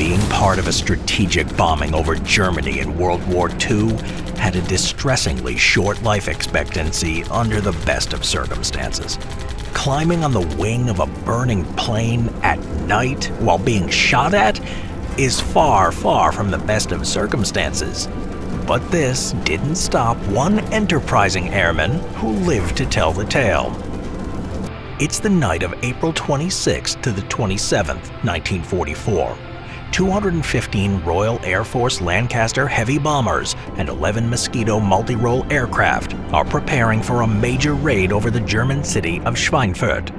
being part of a strategic bombing over Germany in World War II had a distressingly short life expectancy under the best of circumstances. Climbing on the wing of a burning plane at night while being shot at is far, far from the best of circumstances. But this didn't stop one enterprising airman who lived to tell the tale. It's the night of April 26th to the 27th, 1944. 215 Royal Air Force Lancaster heavy bombers and 11 Mosquito multi-role aircraft are preparing for a major raid over the German city of Schweinfurt.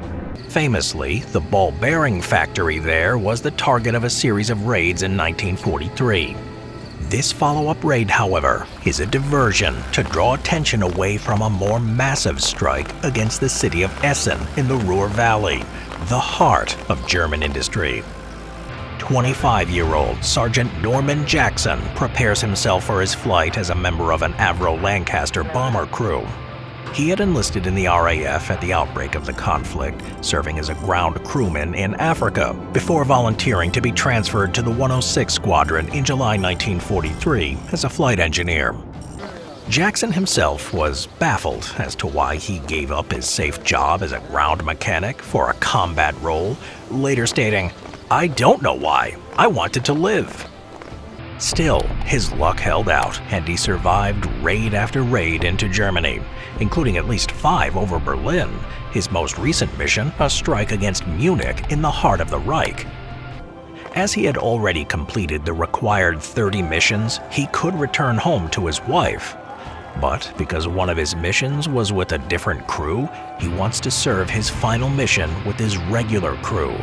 Famously, the ball bearing factory there was the target of a series of raids in 1943. This follow-up raid, however, is a diversion to draw attention away from a more massive strike against the city of Essen in the Ruhr Valley, the heart of German industry. 25-year-old Sergeant Norman Jackson prepares himself for his flight as a member of an Avro Lancaster bomber crew. He had enlisted in the RAF at the outbreak of the conflict, serving as a ground crewman in Africa, before volunteering to be transferred to the 106 Squadron in July 1943 as a flight engineer. Jackson himself was baffled as to why he gave up his safe job as a ground mechanic for a combat role, later stating, "I don't know why. I wanted to live." Still, his luck held out, and he survived raid after raid into Germany, including at least 5 over Berlin, his most recent mission a strike against Munich in the heart of the Reich. As he had already completed the required 30 missions, he could return home to his wife. But because one of his missions was with a different crew, he wants to serve his final mission with his regular crew.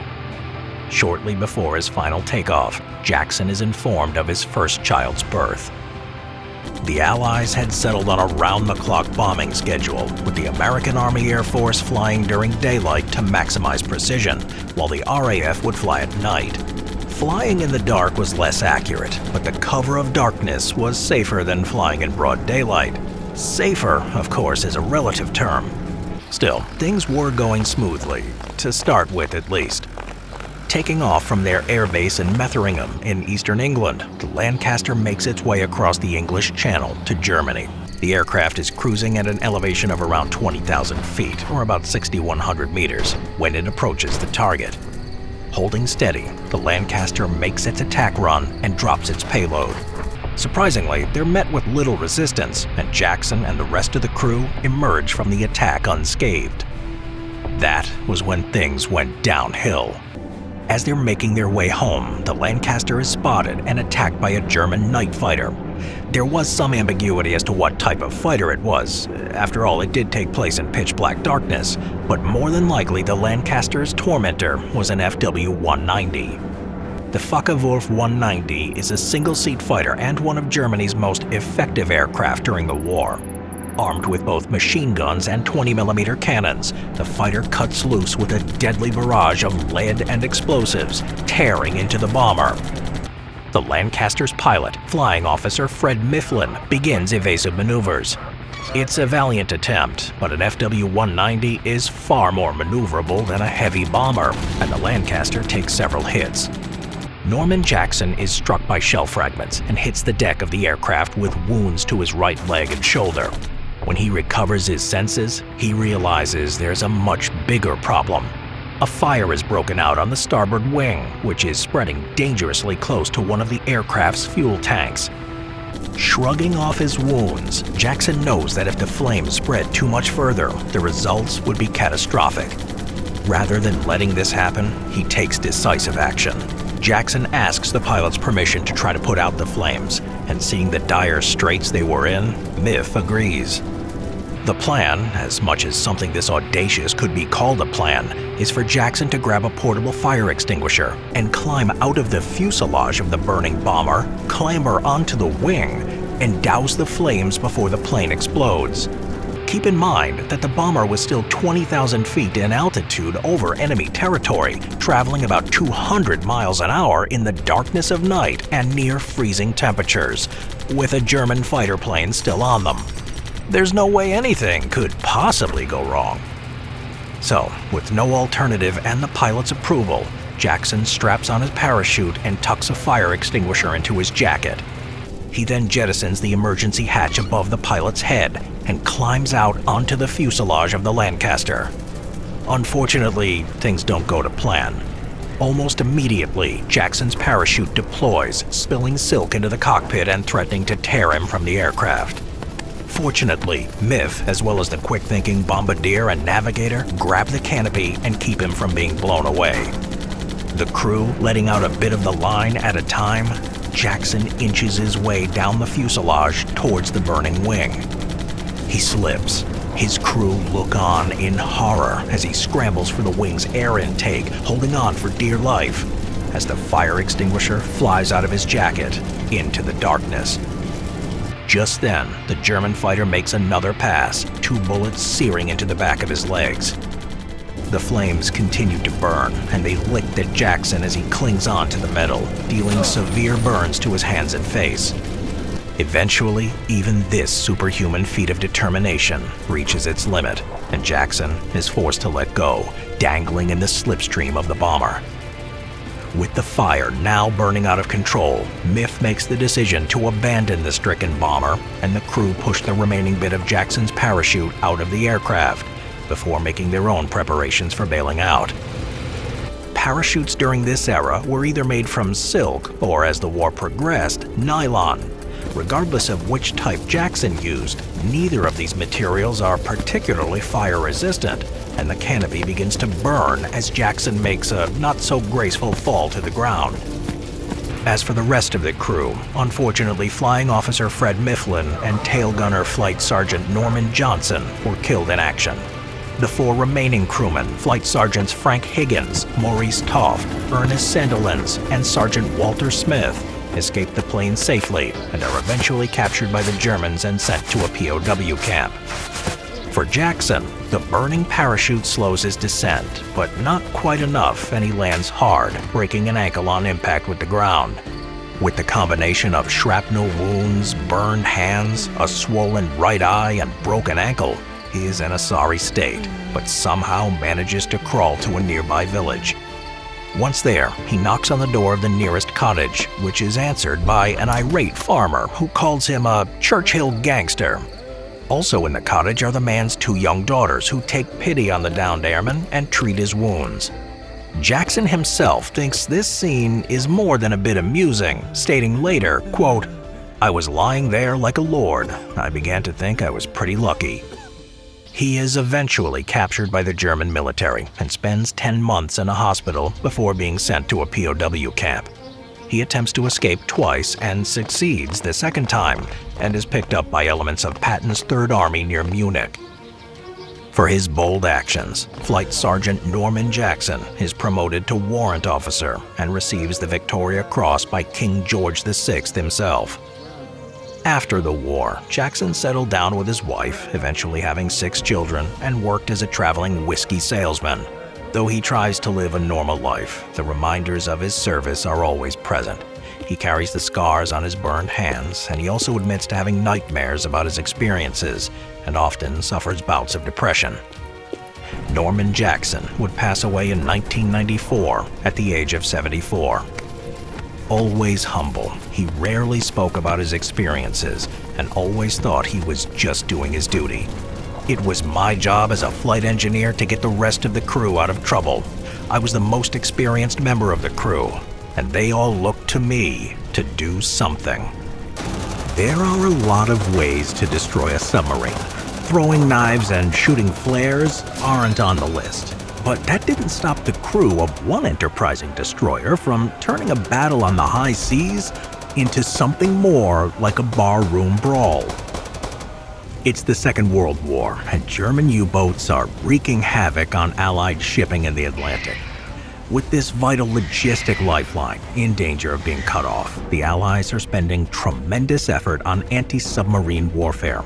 Shortly before his final takeoff, Jackson is informed of his first child's birth. The Allies had settled on a round-the-clock bombing schedule, with the American Army Air Force flying during daylight to maximize precision, while the RAF would fly at night. Flying in the dark was less accurate, but the cover of darkness was safer than flying in broad daylight. Safer, of course, is a relative term. Still, things were going smoothly, to start with at least. Taking off from their airbase in Metheringham in eastern England, the Lancaster makes its way across the English Channel to Germany. The aircraft is cruising at an elevation of around 20,000 feet, or about 6,100 meters, when it approaches the target. Holding steady, the Lancaster makes its attack run and drops its payload. Surprisingly, they're met with little resistance, and Jackson and the rest of the crew emerge from the attack unscathed. That was when things went downhill. As they're making their way home, the Lancaster is spotted and attacked by a German night fighter. There was some ambiguity as to what type of fighter it was. After all, it did take place in pitch-black darkness, but more than likely the Lancaster's tormentor was an FW-190. The Focke-Wulf 190 is a single-seat fighter and one of Germany's most effective aircraft during the war. Armed with both machine guns and 20mm cannons, the fighter cuts loose with a deadly barrage of lead and explosives, tearing into the bomber. The Lancaster's pilot, Flying Officer Fred Mifflin, begins evasive maneuvers. It's a valiant attempt, but an FW-190 is far more maneuverable than a heavy bomber, and the Lancaster takes several hits. Norman Jackson is struck by shell fragments and hits the deck of the aircraft with wounds to his right leg and shoulder. When he recovers his senses, he realizes there's a much bigger problem. A fire is broken out on the starboard wing, which is spreading dangerously close to one of the aircraft's fuel tanks. Shrugging off his wounds, Jackson knows that if the flames spread too much further, the results would be catastrophic. Rather than letting this happen, he takes decisive action. Jackson asks the pilot's permission to try to put out the flames, and seeing the dire straits they were in, Miff agrees. The plan, as much as something this audacious could be called a plan, is for Jackson to grab a portable fire extinguisher and climb out of the fuselage of the burning bomber, clamber onto the wing, and douse the flames before the plane explodes. Keep in mind that the bomber was still 20,000 feet in altitude over enemy territory, traveling about 200 miles an hour in the darkness of night and near freezing temperatures, with a German fighter plane still on them. There's no way anything could possibly go wrong. So, with no alternative and the pilot's approval, Jackson straps on his parachute and tucks a fire extinguisher into his jacket. He then jettisons the emergency hatch above the pilot's head and climbs out onto the fuselage of the Lancaster. Unfortunately, things don't go to plan. Almost immediately, Jackson's parachute deploys, spilling silk into the cockpit and threatening to tear him from the aircraft. Fortunately, Miff, as well as the quick-thinking bombardier and navigator, grab the canopy and keep him from being blown away. The crew letting out a bit of the line at a time, Jackson inches his way down the fuselage towards the burning wing. He slips. His crew look on in horror as he scrambles for the wing's air intake, holding on for dear life, as the fire extinguisher flies out of his jacket into the darkness. Just then, the German fighter makes another pass, 2 bullets searing into the back of his legs. The flames continue to burn, and they licked at Jackson as he clings on to the metal, dealing severe burns to his hands and face. Eventually, even this superhuman feat of determination reaches its limit, and Jackson is forced to let go, dangling in the slipstream of the bomber. With the fire now burning out of control, Miff makes the decision to abandon the stricken bomber, and the crew push the remaining bit of Jackson's parachute out of the aircraft, before making their own preparations for bailing out. Parachutes during this era were either made from silk or, as the war progressed, nylon. Regardless of which type Jackson used, neither of these materials are particularly fire-resistant, and the canopy begins to burn as Jackson makes a not-so-graceful fall to the ground. As for the rest of the crew, unfortunately Flying Officer Fred Mifflin and Tail Gunner Flight Sergeant Norman Johnson were killed in action. The 4 remaining crewmen, Flight Sergeants Frank Higgins, Maurice Toft, Ernest Sandilands, and Sergeant Walter Smith, escape the plane safely and are eventually captured by the Germans and sent to a POW camp. For Jackson, the burning parachute slows his descent, but not quite enough, and he lands hard, breaking an ankle on impact with the ground. With the combination of shrapnel wounds, burned hands, a swollen right eye, and broken ankle, he is in a sorry state, but somehow manages to crawl to a nearby village. Once there, he knocks on the door of the nearest cottage, which is answered by an irate farmer who calls him a Churchill gangster. Also in the cottage are the man's 2 young daughters who take pity on the downed airman and treat his wounds. Jackson himself thinks this scene is more than a bit amusing, stating later, quote, "I was lying there like a lord. I began to think I was pretty lucky." He is eventually captured by the German military and spends 10 months in a hospital before being sent to a POW camp. He attempts to escape twice and succeeds the second time, and is picked up by elements of Patton's Third Army near Munich. For his bold actions, Flight Sergeant Norman Jackson is promoted to warrant officer and receives the Victoria Cross by King George VI himself. After the war, Jackson settled down with his wife, eventually having 6 children, and worked as a traveling whiskey salesman. Though he tries to live a normal life, the reminders of his service are always present. He carries the scars on his burned hands, and he also admits to having nightmares about his experiences, and often suffers bouts of depression. Norman Jackson would pass away in 1994 at the age of 74. Always humble, he rarely spoke about his experiences and always thought he was just doing his duty. "It was my job as a flight engineer to get the rest of the crew out of trouble. I was the most experienced member of the crew, and they all looked to me to do something." There are a lot of ways to destroy a submarine. Throwing knives and shooting flares aren't on the list. But that didn't stop the crew of one enterprising destroyer from turning a battle on the high seas into something more like a barroom brawl. It's the Second World War, and German U-boats are wreaking havoc on Allied shipping in the Atlantic. With this vital logistic lifeline in danger of being cut off, the Allies are spending tremendous effort on anti-submarine warfare.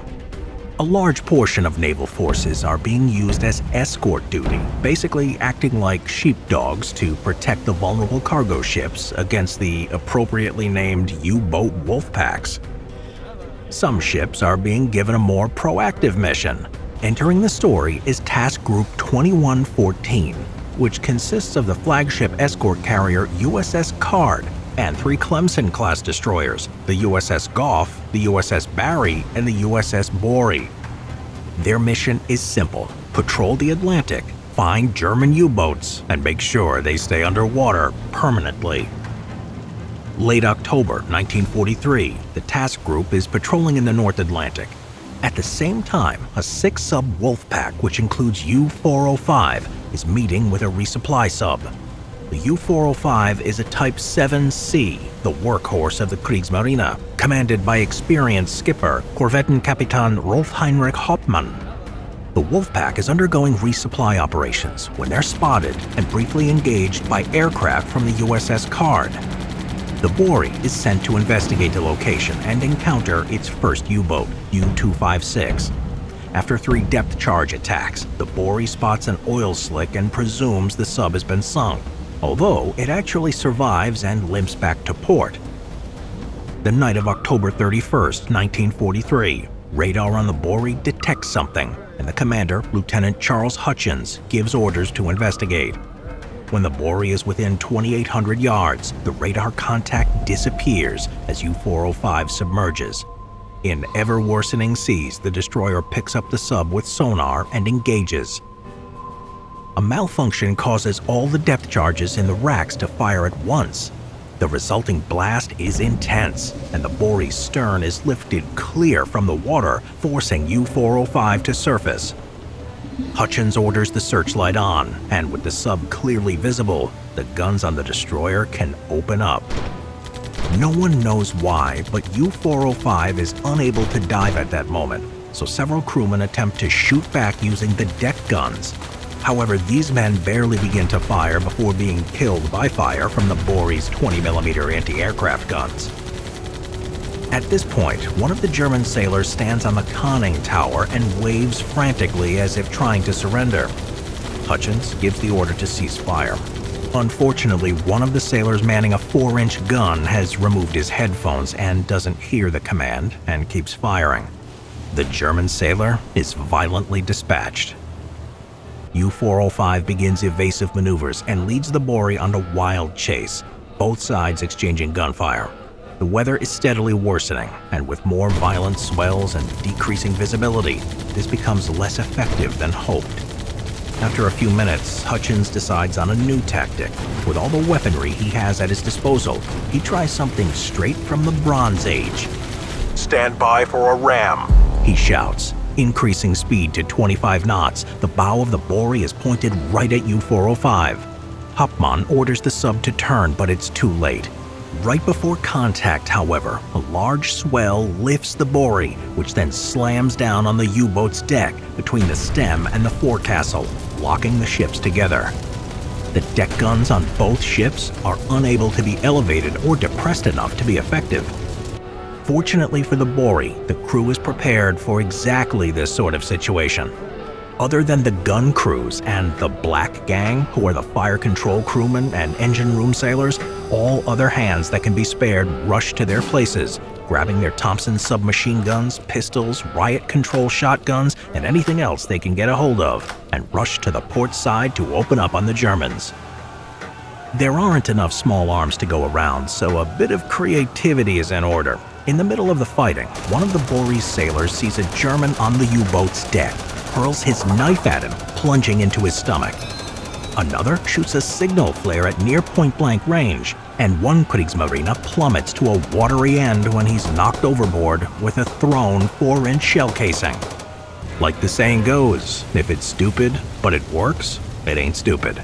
A large portion of naval forces are being used as escort duty, basically acting like sheepdogs to protect the vulnerable cargo ships against the appropriately named U-boat wolf packs. Some ships are being given a more proactive mission. Entering the story is Task Group 2114, which consists of the flagship escort carrier USS Card and 3 Clemson-class destroyers, the USS Graaf, the USS Borie, and the USS Borie. Their mission is simple: patrol the Atlantic, find German U-boats, and make sure they stay underwater permanently. Late October 1943, the task group is patrolling in the North Atlantic. At the same time, a 6-sub wolf pack, which includes U-405, is meeting with a resupply sub. The U-405 is a Type 7C, the workhorse of the Kriegsmarine, commanded by experienced skipper Korvettenkapitän Rolf-Heinrich Hauptmann. The Wolfpack is undergoing resupply operations when they're spotted and briefly engaged by aircraft from the USS Card. The Borie is sent to investigate the location and encounter its first U-boat, U-256. After 3 depth charge attacks, the Borie spots an oil slick and presumes the sub has been sunk, although it actually survives and limps back to port. The night of October 31st, 1943, radar on the Borie detects something, and the commander, Lieutenant Charles Hutchins, gives orders to investigate. When the Borie is within 2,800 yards, the radar contact disappears as U-405 submerges. In ever-worsening seas, the destroyer picks up the sub with sonar and engages. A malfunction causes all the depth charges in the racks to fire at once. The resulting blast is intense, and the Borie's stern is lifted clear from the water, forcing U-405 to surface. Hutchins orders the searchlight on, and with the sub clearly visible, the guns on the destroyer can open up. No one knows why, but U-405 is unable to dive at that moment, so several crewmen attempt to shoot back using the deck guns. However, these men barely begin to fire before being killed by fire from the Borie's 20mm anti-aircraft guns. At this point, one of the German sailors stands on the conning tower and waves frantically as if trying to surrender. Hutchins gives the order to cease fire. Unfortunately, one of the sailors manning a 4-inch gun has removed his headphones and doesn't hear the command and keeps firing. The German sailor is violently dispatched. U-405 begins evasive maneuvers and leads the Borie on a wild chase, both sides exchanging gunfire. The weather is steadily worsening, and with more violent swells and decreasing visibility, this becomes less effective than hoped. After a few minutes, Hutchins decides on a new tactic. With all the weaponry he has at his disposal, he tries something straight from the Bronze Age. "Stand by for a ram," he shouts. Increasing speed to 25 knots, the bow of the Borie is pointed right at U-405. Hauptmann orders the sub to turn, but it's too late. Right before contact, however, a large swell lifts the Borie, which then slams down on the U-boat's deck between the stem and the forecastle, locking the ships together. The deck guns on both ships are unable to be elevated or depressed enough to be effective. Fortunately for the Borie, the crew is prepared for exactly this sort of situation. Other than the gun crews and the Black Gang, who are the fire control crewmen and engine room sailors, all other hands that can be spared rush to their places, grabbing their Thompson submachine guns, pistols, riot control shotguns, and anything else they can get a hold of, and rush to the port side to open up on the Germans. There aren't enough small arms to go around, so a bit of creativity is in order. In the middle of the fighting, one of the Borie's sailors sees a German on the U-boat's deck, hurls his knife at him, plunging into his stomach. Another shoots a signal flare at near point-blank range, and one Kriegsmarine plummets to a watery end when he's knocked overboard with a thrown 4-inch shell casing. Like the saying goes, if it's stupid, but it works, it ain't stupid.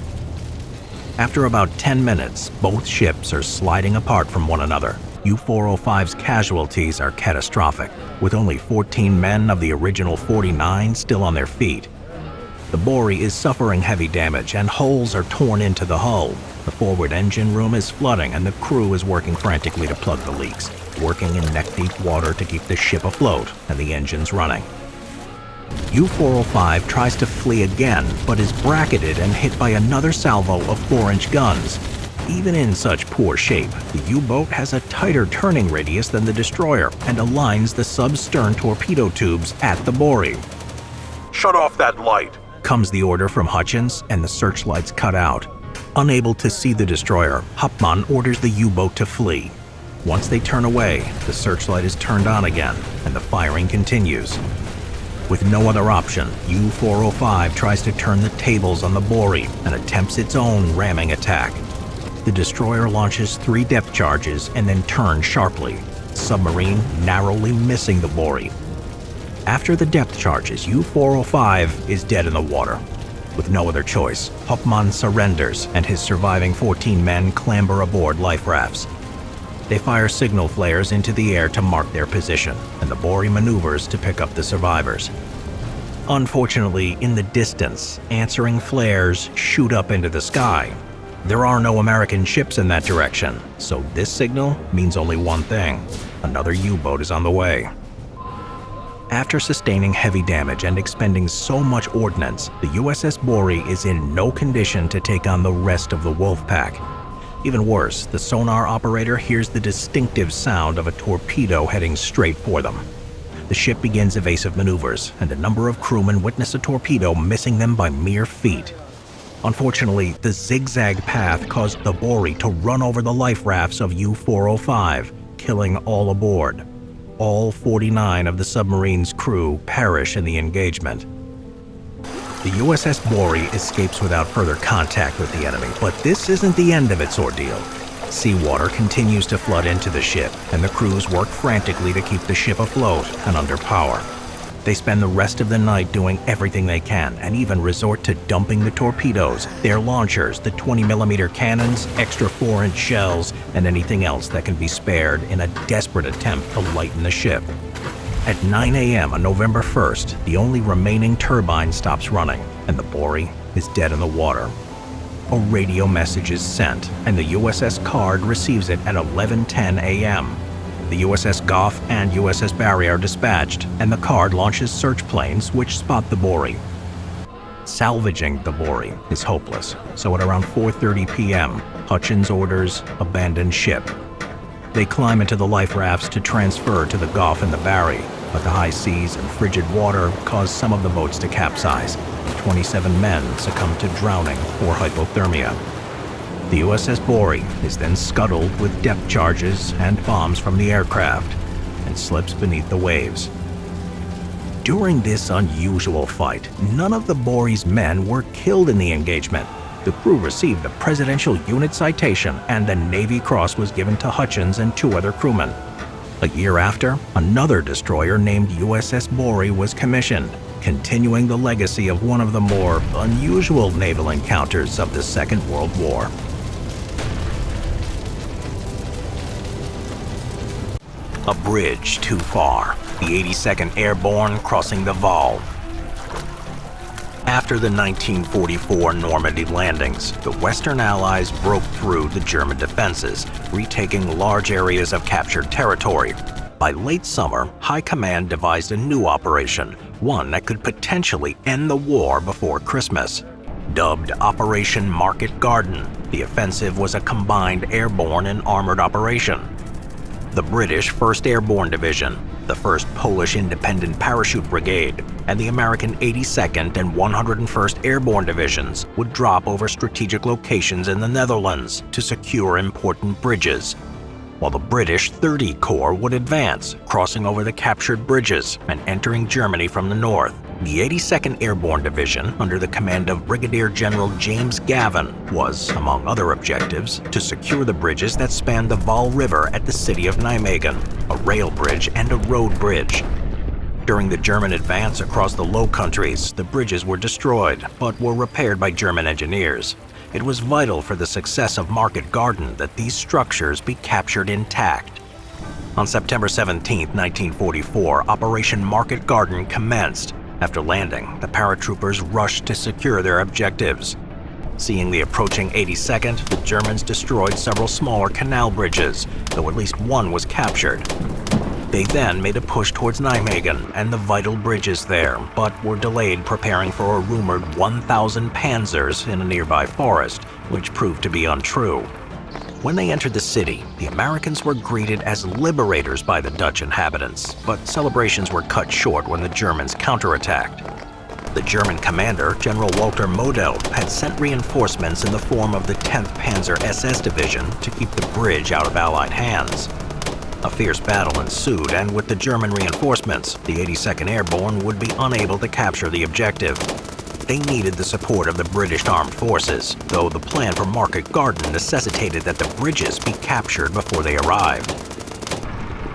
After about 10 minutes, both ships are sliding apart from one another. U-405's casualties are catastrophic, with only 14 men of the original 49 still on their feet. The Borie is suffering heavy damage and holes are torn into the hull. The forward engine room is flooding and the crew is working frantically to plug the leaks, working in neck-deep water to keep the ship afloat and the engines running. U-405 tries to flee again, but is bracketed and hit by another salvo of 4-inch guns. Even in such poor shape, the U-boat has a tighter turning radius than the destroyer and aligns the sub's stern torpedo tubes at the Borie. "Shut off that light," comes the order from Hutchins, and the searchlights cut out. Unable to see the destroyer, Hauptmann orders the U-boat to flee. Once they turn away, the searchlight is turned on again, and the firing continues. With no other option, U-405 tries to turn the tables on the Borie and attempts its own ramming attack. The destroyer launches 3 depth charges and then turns sharply, the submarine narrowly missing the Borie. After the depth charges, U-405 is dead in the water. With no other choice, Hauptmann surrenders and his surviving 14 men clamber aboard life rafts. They fire signal flares into the air to mark their position, and the Borie maneuvers to pick up the survivors. Unfortunately, in the distance, answering flares shoot up into the sky. There are no American ships in that direction, so this signal means only one thing: another U-boat is on the way. After sustaining heavy damage and expending so much ordnance, the USS Borie is in no condition to take on the rest of the wolf pack. Even worse, the sonar operator hears the distinctive sound of a torpedo heading straight for them. The ship begins evasive maneuvers, and a number of crewmen witness a torpedo missing them by mere feet. Unfortunately, the zigzag path caused the Borie to run over the life rafts of U-405, killing all aboard. All 49 of the submarine's crew perish in the engagement. The USS Borie escapes without further contact with the enemy, but this isn't the end of its ordeal. Seawater continues to flood into the ship, and the crews work frantically to keep the ship afloat and under power. They spend the rest of the night doing everything they can, and even resort to dumping the torpedoes, their launchers, the 20mm cannons, extra 4-inch shells, and anything else that can be spared in a desperate attempt to lighten the ship. At 9 a.m. on November 1st, the only remaining turbine stops running, and the Borie is dead in the water. A radio message is sent, and the USS Card receives it at 11:10 a.m. The USS Graaf and USS Barrett are dispatched, and the Card launches search planes which spot the Borie. Salvaging the Borie is hopeless, so at around 4:30 p.m., Hutchins orders abandon ship. They climb into the life rafts to transfer to the Graaf and the Barrett, but the high seas and frigid water cause some of the boats to capsize. 27 men succumb to drowning or hypothermia. The USS Borie is then scuttled with depth charges and bombs from the aircraft and slips beneath the waves. During this unusual fight, none of the Borie's men were killed in the engagement. The crew received the Presidential Unit Citation, and the Navy Cross was given to Hutchins and 2 other crewmen. A year after, another destroyer named USS Borie was commissioned, continuing the legacy of one of the more unusual naval encounters of the Second World War. A bridge too far, the 82nd Airborne crossing the Waal. After the 1944 Normandy landings, the Western Allies broke through the German defenses, retaking large areas of captured territory. By late summer, High Command devised a new operation, one that could potentially end the war before Christmas. Dubbed Operation Market Garden, the offensive was a combined airborne and armored operation. The British 1st Airborne Division, the 1st Polish Independent Parachute Brigade, and the American 82nd and 101st Airborne Divisions would drop over strategic locations in the Netherlands to secure important bridges, while the British 30 Corps would advance, crossing over the captured bridges and entering Germany from the north. The 82nd Airborne Division, under the command of Brigadier General James Gavin, was, among other objectives, to secure the bridges that spanned the Waal River at the city of Nijmegen, a rail bridge and a road bridge. During the German advance across the Low Countries, the bridges were destroyed, but were repaired by German engineers. It was vital for the success of Market Garden that these structures be captured intact. On September 17, 1944, Operation Market Garden commenced. After landing, the paratroopers rushed to secure their objectives. Seeing the approaching 82nd, the Germans destroyed several smaller canal bridges, though at least one was captured. They then made a push towards Nijmegen and the vital bridges there, but were delayed preparing for a rumored 1,000 panzers in a nearby forest, which proved to be untrue. When they entered the city, the Americans were greeted as liberators by the Dutch inhabitants, but celebrations were cut short when the Germans counterattacked. The German commander, General Walter Model, had sent reinforcements in the form of the 10th Panzer SS Division to keep the bridge out of Allied hands. A fierce battle ensued, and with the German reinforcements, the 82nd Airborne would be unable to capture the objective. They needed the support of the British Armed Forces, though the plan for Market Garden necessitated that the bridges be captured before they arrived.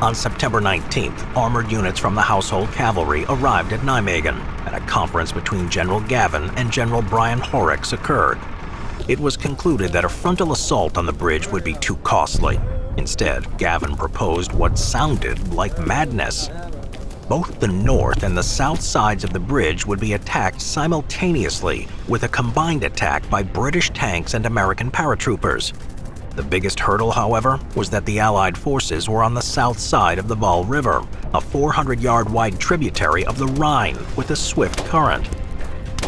On September 19th, armored units from the Household Cavalry arrived at Nijmegen, and a conference between General Gavin and General Brian Horrocks occurred. It was concluded that a frontal assault on the bridge would be too costly. Instead, Gavin proposed what sounded like madness. Both the north and the south sides of the bridge would be attacked simultaneously, with a combined attack by British tanks and American paratroopers. The biggest hurdle, however, was that the Allied forces were on the south side of the Waal River, a 400-yard-wide tributary of the Rhine with a swift current.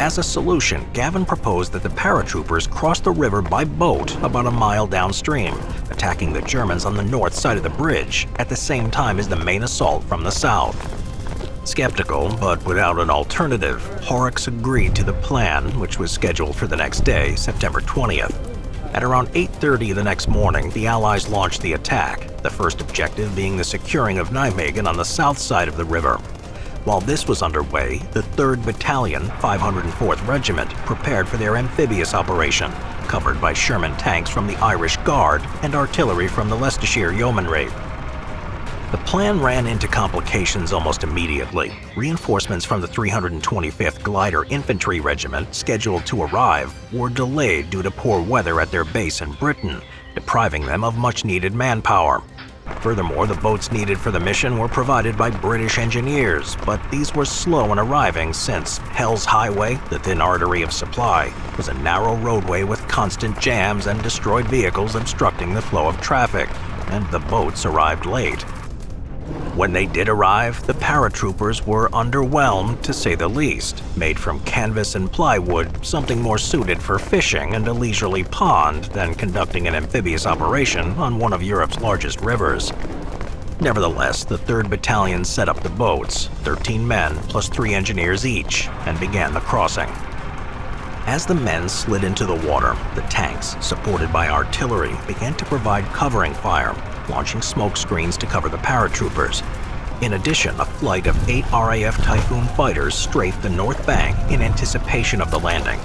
As a solution, Gavin proposed that the paratroopers cross the river by boat about a mile downstream, attacking the Germans on the north side of the bridge at the same time as the main assault from the south. Skeptical, but without an alternative, Horrocks agreed to the plan, which was scheduled for the next day, September 20th. At around 8:30 the next morning, the Allies launched the attack, the first objective being the securing of Nijmegen on the south side of the river. While this was underway, the 3rd Battalion, 504th Regiment, prepared for their amphibious operation, covered by Sherman tanks from the Irish Guard and artillery from the Leicestershire Yeomanry. The plan ran into complications almost immediately. Reinforcements from the 325th Glider Infantry Regiment, scheduled to arrive, were delayed due to poor weather at their base in Britain, depriving them of much-needed manpower. Furthermore, the boats needed for the mission were provided by British engineers, but these were slow in arriving since Hell's Highway, the thin artery of supply, was a narrow roadway with constant jams and destroyed vehicles obstructing the flow of traffic, and the boats arrived late. When they did arrive, the paratroopers were underwhelmed, to say the least. Made from canvas and plywood, something more suited for fishing and a leisurely pond than conducting an amphibious operation on one of Europe's largest rivers. Nevertheless, the 3rd Battalion set up the boats, 13 men plus 3 engineers each, and began the crossing. As the men slid into the water, the tanks, supported by artillery, began to provide covering fire, launching smoke screens to cover the paratroopers. In addition, a flight of 8 RAF Typhoon fighters strafed the north bank in anticipation of the landing.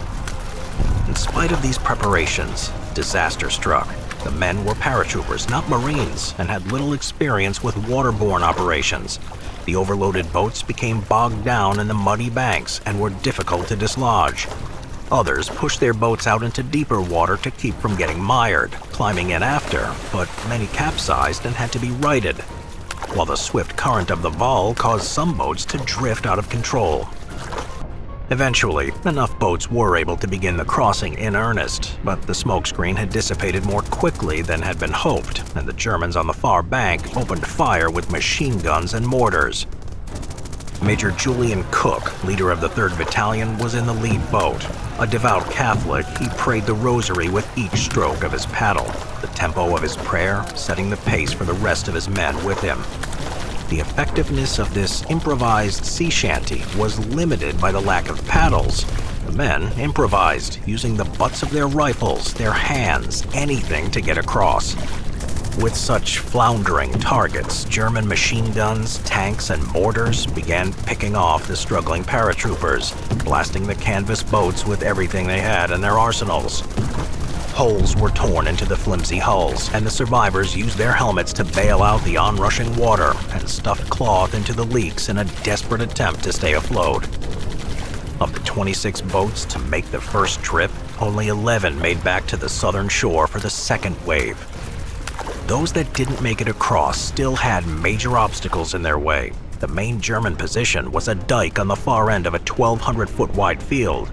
In spite of these preparations, disaster struck. The men were paratroopers, not Marines, and had little experience with waterborne operations. The overloaded boats became bogged down in the muddy banks and were difficult to dislodge. Others pushed their boats out into deeper water to keep from getting mired, climbing in after, but many capsized and had to be righted, while the swift current of the Waal caused some boats to drift out of control. Eventually, enough boats were able to begin the crossing in earnest, but the smokescreen had dissipated more quickly than had been hoped, and the Germans on the far bank opened fire with machine guns and mortars. Major Julian Cook, leader of the 3rd Battalion, was in the lead boat. A devout Catholic, he prayed the rosary with each stroke of his paddle, the tempo of his prayer setting the pace for the rest of his men with him. The effectiveness of this improvised sea shanty was limited by the lack of paddles. The men improvised, using the butts of their rifles, their hands, anything to get across. With such floundering targets, German machine guns, tanks, and mortars began picking off the struggling paratroopers, blasting the canvas boats with everything they had in their arsenals. Holes were torn into the flimsy hulls, and the survivors used their helmets to bail out the onrushing water and stuffed cloth into the leaks in a desperate attempt to stay afloat. Of the 26 boats to make the first trip, only 11 made back to the southern shore for the second wave. Those that didn't make it across still had major obstacles in their way. The main German position was a dike on the far end of a 1,200-foot wide field.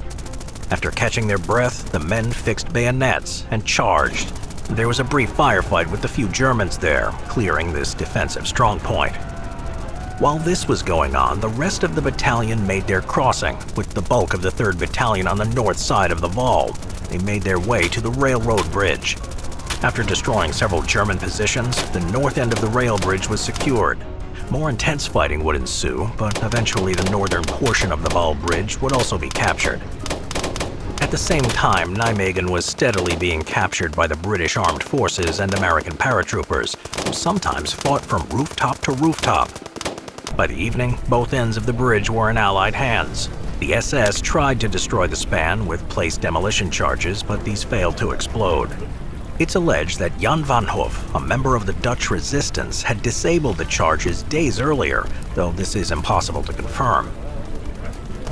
After catching their breath, the men fixed bayonets and charged. There was a brief firefight with the few Germans there, clearing this defensive strongpoint. While this was going on, the rest of the battalion made their crossing, with the bulk of the 3rd Battalion on the north side of the Waal. They made their way to the railroad bridge. After destroying several German positions, the north end of the rail bridge was secured. More intense fighting would ensue, but eventually the northern portion of the Val Bridge would also be captured. At the same time, Nijmegen was steadily being captured by the British armed forces and American paratroopers, who sometimes fought from rooftop to rooftop. By the evening, both ends of the bridge were in Allied hands. The SS tried to destroy the span with place demolition charges, but these failed to explode. It's alleged that Jan van Hoof, a member of the Dutch resistance, had disabled the charges days earlier, though this is impossible to confirm.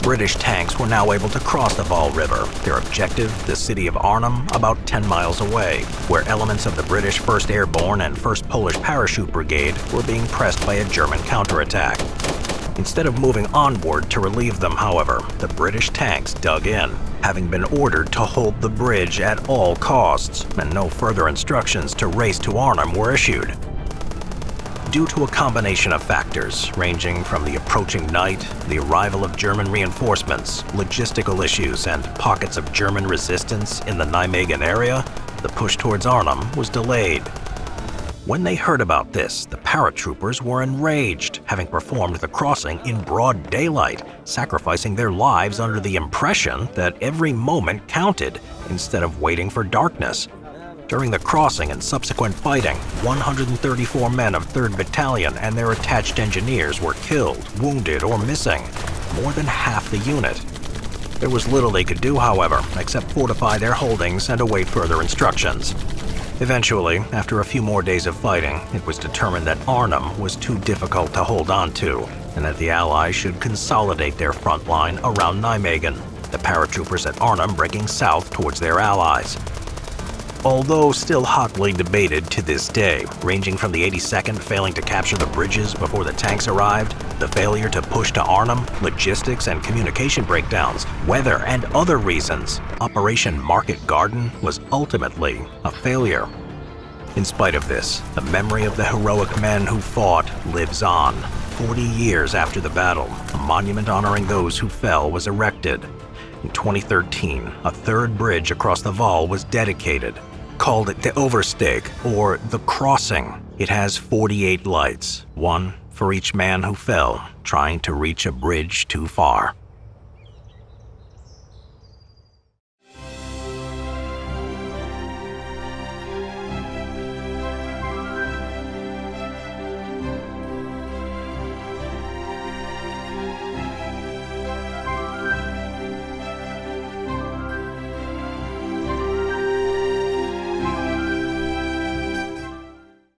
British tanks were now able to cross the Val River, their objective the city of Arnhem, about 10 miles away, where elements of the British 1st Airborne and 1st Polish Parachute Brigade were being pressed by a German counterattack. Instead of moving onward to relieve them, however, the British tanks dug in, having been ordered to hold the bridge at all costs, and no further instructions to race to Arnhem were issued. Due to a combination of factors, ranging from the approaching night, the arrival of German reinforcements, logistical issues, and pockets of German resistance in the Nijmegen area, the push towards Arnhem was delayed. When they heard about this, the paratroopers were enraged, having performed the crossing in broad daylight, sacrificing their lives under the impression that every moment counted, instead of waiting for darkness. During the crossing and subsequent fighting, 134 men of 3rd Battalion and their attached engineers were killed, wounded, or missing, more than half the unit. There was little they could do, however, except fortify their holdings and await further instructions. Eventually, after a few more days of fighting, it was determined that Arnhem was too difficult to hold on to, and that the Allies should consolidate their front line around Nijmegen, the paratroopers at Arnhem breaking south towards their allies. Although still hotly debated to this day, ranging from the 82nd failing to capture the bridges before the tanks arrived, the failure to push to Arnhem, logistics and communication breakdowns, weather and other reasons, Operation Market Garden was ultimately a failure. In spite of this, the memory of the heroic men who fought lives on. 40 years after the battle, a monument honoring those who fell was erected. In 2013, a third bridge across the Val was dedicated. Called it the Oversteek, or the Crossing. It has 48 lights, one for each man who fell trying to reach a bridge too far.